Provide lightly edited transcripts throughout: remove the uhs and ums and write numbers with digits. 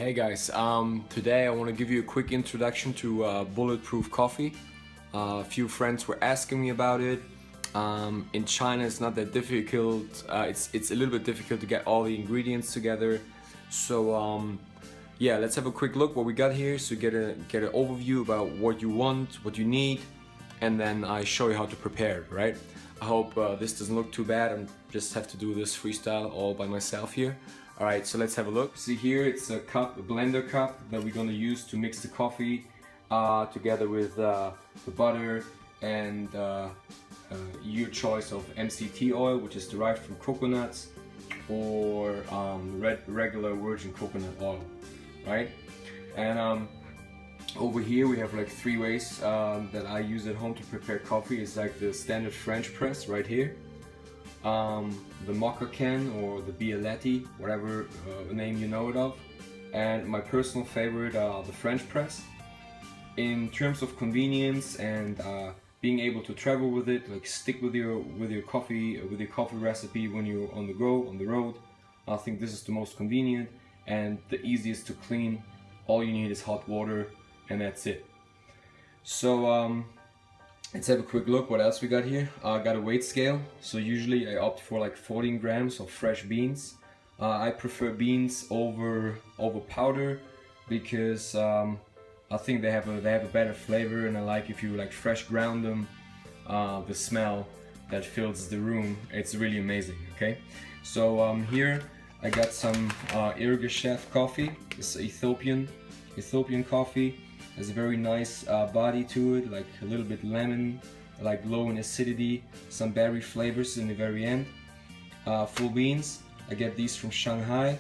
Hey guys, today I want to give you a quick introduction to Bulletproof Coffee. A few friends were asking me about it. In China it's not that difficult, it's a little bit difficult to get all the ingredients together. So yeah, let's have a quick look what we got here, so get an overview about what you want, what you need, and then I show you how to prepare it, right? I hope this doesn't look too bad. I just have to do this freestyle all by myself here. Alright, so let's have a look. See here, it's a cup, a blender cup that we're gonna use to mix the coffee together with the butter and your choice of MCT oil, which is derived from coconuts, or regular virgin coconut oil, right? And over here we have like 3 ways that I use at home to prepare coffee. It's like the standard French press right here, the mocha can or the bialetti, whatever name you know it of, and my personal favorite, the French press. In terms of convenience and being able to travel with it, like stick with your coffee recipe when you're on the go, on the road, I think this is the most convenient and the easiest to clean. All you need is hot water and that's it. So let's have a quick look what else we got here. I got a weight scale, so usually I opt for like 14 grams of fresh beans. I prefer beans over powder because I think they have a better flavor, and I like if you like fresh ground them, the smell that fills the room, it's really amazing. Okay, so here I got some Aeropress coffee. It's Ethiopian coffee. Has a very nice body to it, like a little bit lemon, like low in acidity, some berry flavors in the very end. Full beans, I get these from Shanghai.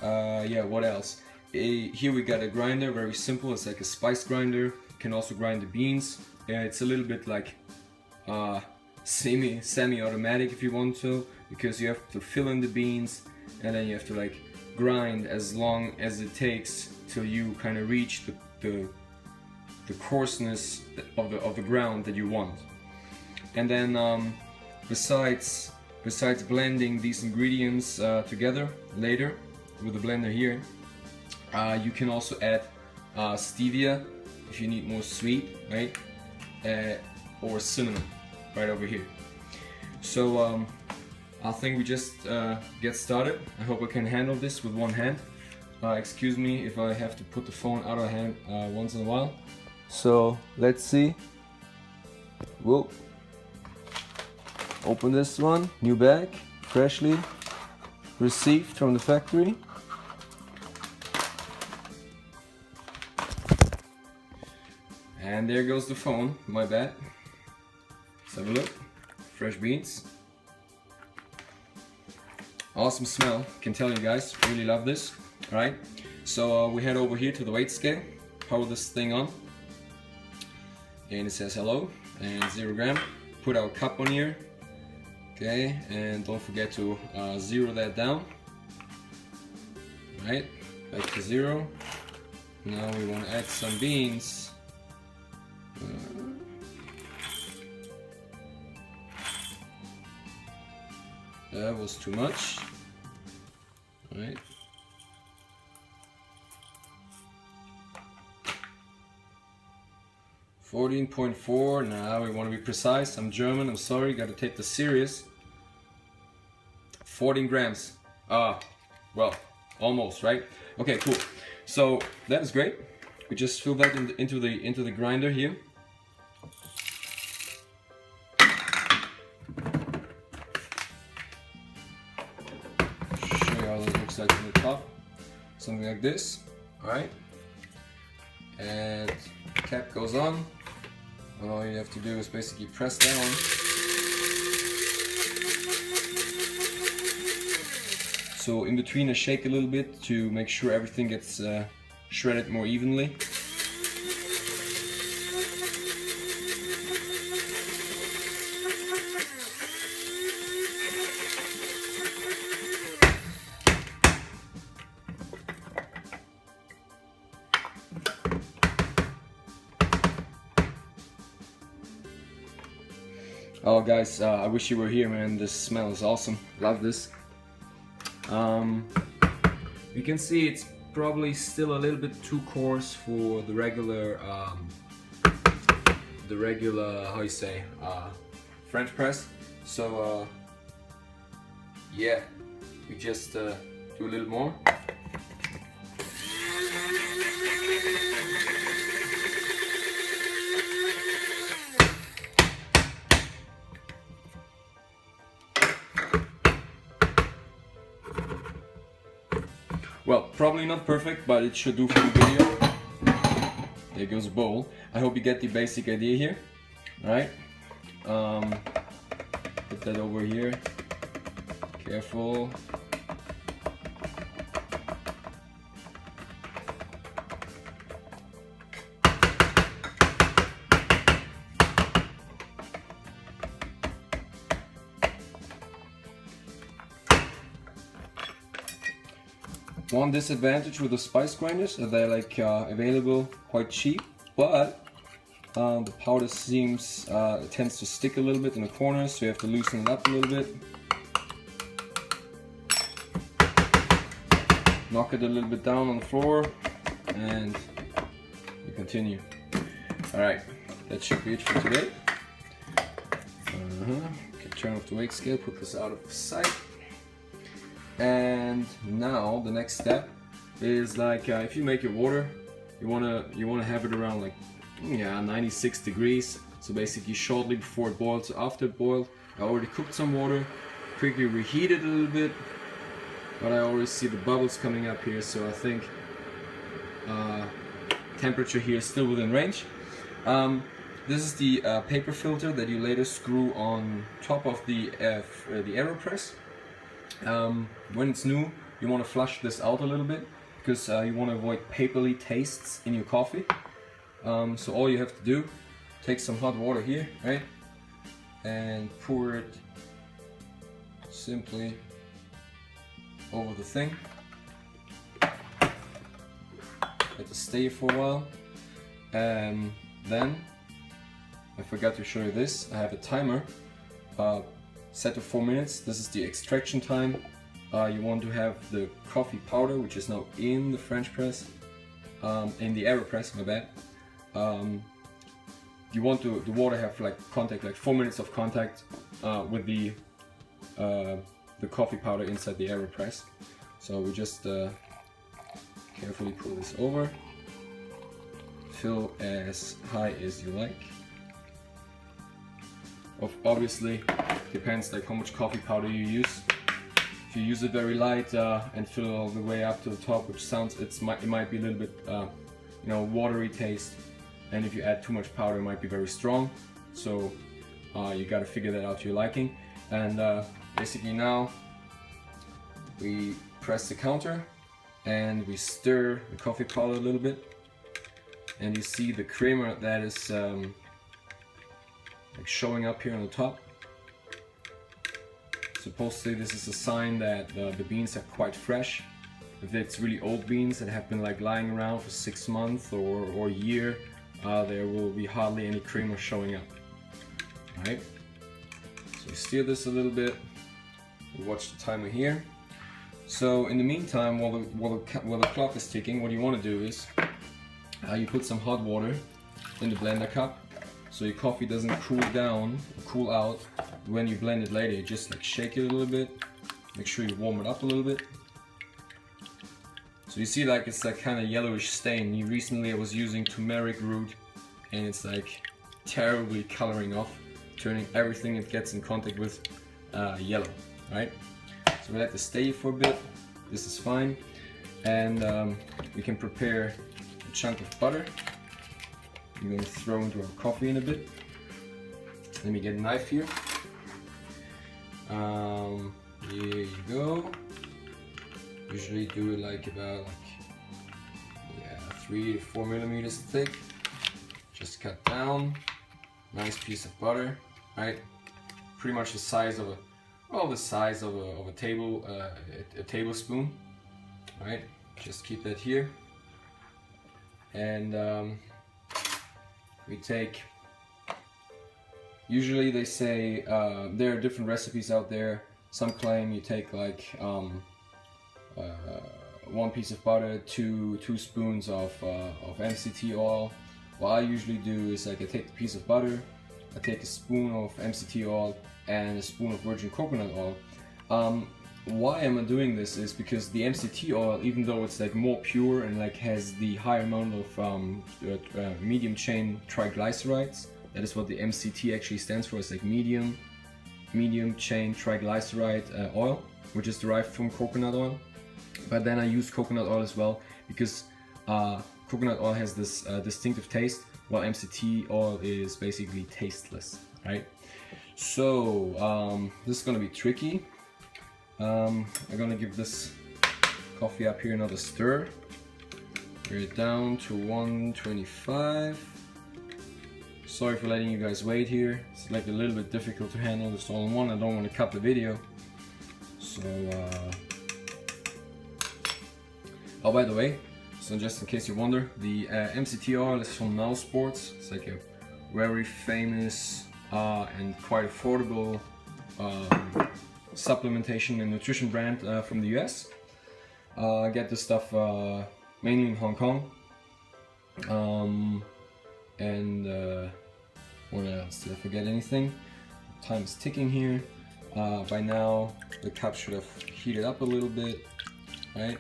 Yeah, what else? Here we got a grinder, very simple. It's like a spice grinder. You can also grind the beans. It's a little bit like semi-automatic if you want to, because you have to fill in the beans and then you have to like grind as long as it takes till you kind of reach the coarseness of the ground that you want. And then besides blending these ingredients together later with the blender here, you can also add stevia if you need more sweet, right? Or cinnamon right over here. So I think we just get started. I hope I can handle this with one hand. Excuse me if I have to put the phone out of hand once in a while. So let's see. Whoa. Open this one, new bag, freshly received from the factory. And there goes the phone, my bad. Let's have a look. Fresh beans. Awesome smell, can tell you guys, really love this. Alright, so we head over here to the weight scale, power this thing on, and it says hello, and 0 gram. Put our cup on here, okay, and don't forget to zero that down. Alright, back to 0. Now we want to add some beans. That was too much. Alright. $14.4. Now we want to be precise. I'm German, I'm sorry, gotta take this serious. 14 grams. Well, almost, right? Okay, cool. So that is great. We just fill that into the grinder here. Show you how it looks like from the top. Something like this. Alright. And cap goes on. And all you have to do is basically press down. So in between I shake a little bit to make sure everything gets shredded more evenly. Oh guys, I wish you were here, man. This smell is awesome. Love this. You can see it's probably still a little bit too coarse for the regular how you say, French press. So yeah, we just do a little more. Well, probably not perfect, but it should do for the video. There goes a bowl. I hope you get the basic idea here. Alright. Put that over here. Careful. One disadvantage with the spice grinders is they're like available quite cheap, but the powder seems it tends to stick a little bit in the corners, so you have to loosen it up a little bit. Knock it a little bit down on the floor, and we continue. Alright, that should be it for today. Okay, turn off the weight scale, put this out of sight. And now the next step is like if you make your water, you wanna have it around like 96 degrees. So basically shortly before it boils. So after it boiled, I already cooked some water, quickly reheated a little bit, but I already see the bubbles coming up here. So I think temperature here is still within range. This is the paper filter that you later screw on top of the Aeropress. When it's new, you want to flush this out a little bit because you want to avoid papery tastes in your coffee. So all you have to do, take some hot water here, right, and pour it simply over the thing. Let it stay for a while, and then I forgot to show you this. I have a timer set to 4 minutes. This is the extraction time. You want to have the coffee powder, which is now in the French press, in the Aeropress, my bad. You want the water have like contact, like 4 minutes of contact with the coffee powder inside the Aeropress. So we just carefully pull this over. Fill as high as you like. Obviously, depends like how much coffee powder you use. If you use it very light and fill it all the way up to the top, which sounds it might be a little bit watery taste, and if you add too much powder, it might be very strong. So you got to figure that out to your liking. And basically now we press the counter and we stir the coffee powder a little bit, and you see the creamer that is like showing up here on the top. Supposedly this is a sign that the beans are quite fresh. If it's really old beans that have been like lying around for 6 months or a year, there will be hardly any creamer showing up. Alright, so we stir this a little bit. We watch the timer here. So in the meantime, while the clock is ticking, what you want to do is you put some hot water in the blender cup, so your coffee doesn't cool out when you blend it later. You just like shake it a little bit, make sure you warm it up a little bit. So you see like it's like kind of yellowish stain. Recently I was using turmeric root, and it's like terribly coloring off, turning everything it gets in contact with yellow, right? So we let this stay for a bit. This is fine, and we can prepare a chunk of butter. I'm going to throw into our coffee in a bit. Let me get a knife here. Here you go. Usually do it like about 3 to 4 millimeters thick. Just cut down. Nice piece of butter, right? Pretty much the size of a tablespoon. Right? Just keep that here. And we take. Usually they say there are different recipes out there. Some claim you take like one piece of butter, two spoons of MCT oil. What I usually do is like I take a piece of butter, I take a spoon of MCT oil and a spoon of virgin coconut oil. Why am I doing this is because the MCT oil, even though it's like more pure and like has the higher amount of medium chain triglycerides, that is what the MCT actually stands for. It's like medium chain triglyceride oil, which is derived from coconut oil. But then I use coconut oil as well because coconut oil has this distinctive taste, while MCT oil is basically tasteless, right? So this is gonna be tricky. I'm gonna give this coffee up here another stir. We're down to 125. Sorry for letting you guys wait here. It's like a little bit difficult to handle this all in one. I don't want to cut the video. So, oh, by the way, so just in case you wonder, the MCT oil is from Now Sports. It's like a very famous and quite affordable supplementation and nutrition brand from the US. I get this stuff mainly in Hong Kong. What else? Did I forget anything? Time is ticking here. By now the cup should have heated up a little bit, right?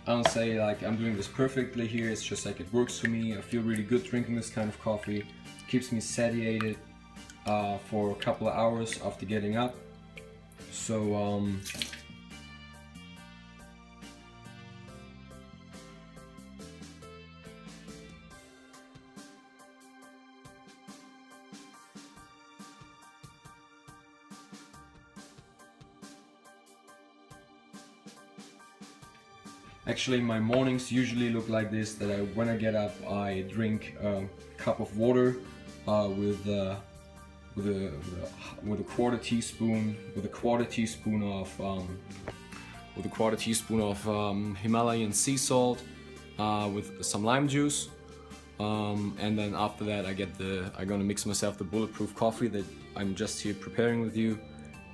I don't say like I'm doing this perfectly here, it's just like it works for me. I feel really good drinking this kind of coffee. It keeps me satiated for a couple of hours after getting up. So actually my mornings usually look like this, that when I get up I drink a cup of water with a quarter teaspoon of Himalayan sea salt with some lime juice, and then after that I'm gonna mix myself the bulletproof coffee that I'm just here preparing with you,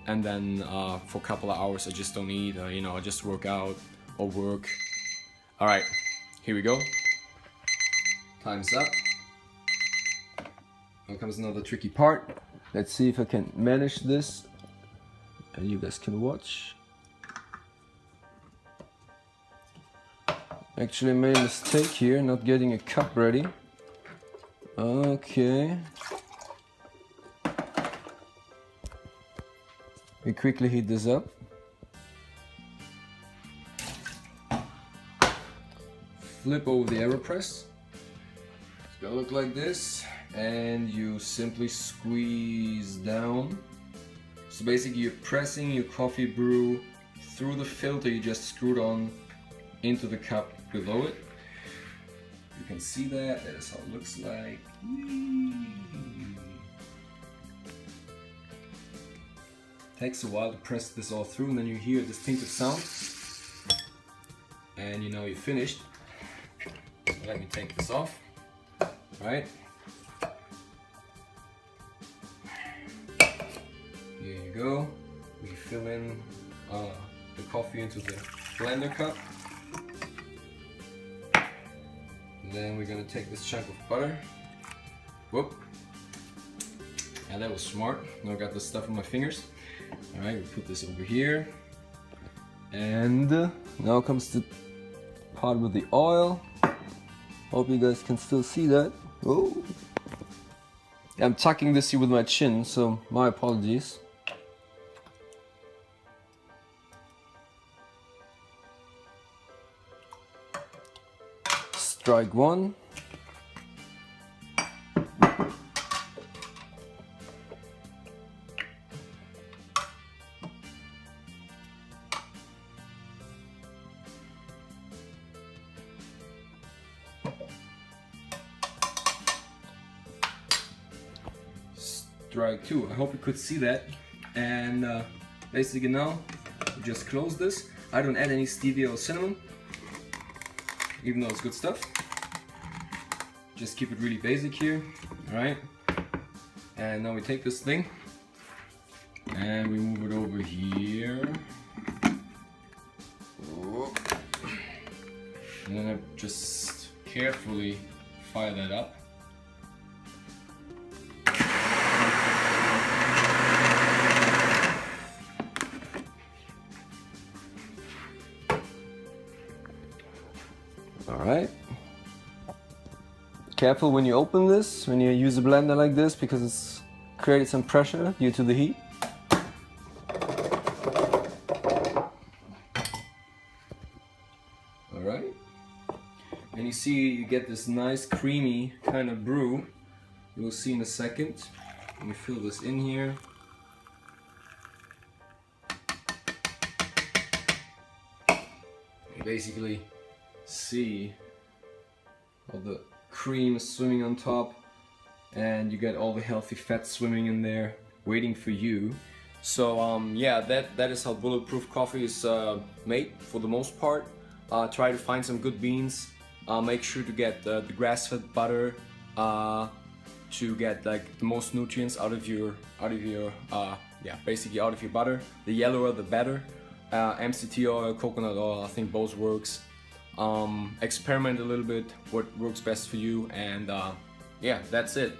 and then for a couple of hours I just don't eat. I just work out or work. All right, here we go. Time's up. Now comes another tricky part. Let's see if I can manage this and you guys can watch. Actually, I made a mistake here, not getting a cup ready. Okay. We quickly heat this up. Flip over the Aeropress. It's gonna look like this, and you simply squeeze down. So basically you're pressing your coffee brew through the filter you just screwed on into the cup below it. You can see that is how it looks like. Takes a while to press this all through, and then you hear a distinctive sound, and you know you're finished. Let me take this off. Right, here you go. We fill in the coffee into the blender cup. And then we're gonna take this chunk of butter. Whoop. Yeah, that was smart. Now I got this stuff on my fingers. Alright, we put this over here. And now comes the part with the oil. Hope you guys can still see that. Oh, I'm tucking this here with my chin, so my apologies. Strike one. Strike two. I hope you could see that. And basically now we just close this. I don't add any stevia or cinnamon, even though it's good stuff. Just keep it really basic here. Alright. And now we take this thing and we move it over here. just carefully fire that up. Alright. Careful when you open this, when you use a blender like this, because it's created some pressure due to the heat. Alright. And you see you get this nice creamy kind of brew. You will see in a second. Let me fill this in here. You basically see all the cream is swimming on top, and you get all the healthy fat swimming in there waiting for you. So yeah, that is how bulletproof coffee is made for the most part. Try to find some good beans. Make sure to get the grass-fed butter to get like the most nutrients out of your yeah, basically out of your butter. The yellower the better. MCT oil, coconut oil, I think both works. Experiment a little bit what works best for you, and yeah, that's it.